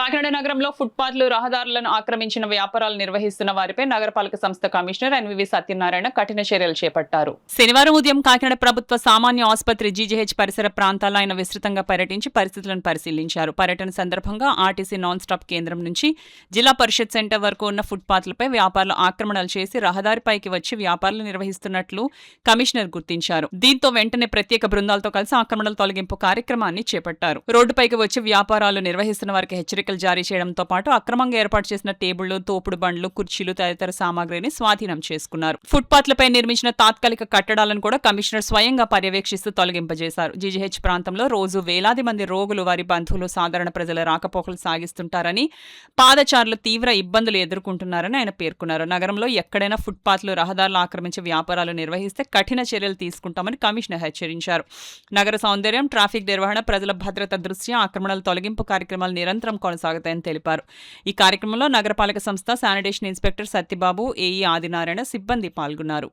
కాకినాడ నగరంలో ఫుట్పాత్లు, రహదారులను ఆక్రమించిన వ్యాపారాలు నిర్వహిస్తున్న వారిపై నగరపాలక సంస్థ కమిషనర్ ఎన్వివి సత్యనారాయణ కఠిన చర్యలు చేపట్టారు. శనివారం ఉదయం కాకినాడ ప్రభుత్వ సామాన్య ఆసుపత్రి జీజీహెచ్ పరిసర ప్రాంతాల్లో ఆయన విస్తృతంగా పర్యటించి పరిస్థితులను పరిశీలించారు. పర్యటన సందర్భంగా ఆర్టీసీ నాన్ స్టాప్ కేంద్రం నుంచి జిల్లా పరిషత్ సెంటర్ వరకు ఉన్న ఫుట్పాత్లపై వ్యాపారులు ఆక్రమణలు చేసి రహదారిపైకి వచ్చి వ్యాపారాలు నిర్వహిస్తున్నట్లు కమిషనర్ గుర్తించారు. దీంతో వెంటనే ప్రత్యేక బృందాలతో కలిసి ఆక్రమణల తొలగింపు కార్యక్రమాన్ని చేపట్టారు. రోడ్డుపైకి వచ్చి వ్యాపారాలు నిర్వహిస్తున్న వారికి హెచ్చరికలు జారీ చేయడంతో పాటు అక్రమంగా ఏర్పాటు చేసిన టేబుళ్లు, తోపుడు బండ్లు, కుర్చీలు తదితర సామాగ్రిని స్వాధీనం చేసుకున్నారు. ఫుట్పాత్లపై నిర్మించిన తాత్కాలిక కట్టడాలను కూడా కమిషనర్ స్వయంగా పర్యవేక్షిస్తూ తొలగింపజేశారు. జీజీహెచ్ ప్రాంతంలో రోజు వేలాది మంది రోగులు, వారి బంధువులు, సాధారణ ప్రజల రాకపోకలు సాగిస్తుంటారని, పాదచారులు తీవ్ర ఇబ్బందులు ఎదుర్కొంటున్నారని ఆయన పేర్కొన్నారు. నగరంలో ఎక్కడైనా ఫుట్పాత్లు, రహదారులు ఆక్రమించి వ్యాపారాలు నిర్వహిస్తే కఠిన చర్యలు తీసుకుంటామని కమిషనర్ హెచ్చరించారు. నగర సౌందర్యం, ట్రాఫిక్ నిర్వహణ, ప్రజల భద్రత దృష్ట్యా ఆక్రమణల తొలగింపు కార్యక్రమాలు నిరంతరం కొనసాగుతాయని తెలిపారు. ఈ కార్యక్రమంలో నగరపాలక సంస్థ sanitation inspector Satyababu, AE Adinarayana, సిబ్బంది పాల్గొన్నారు.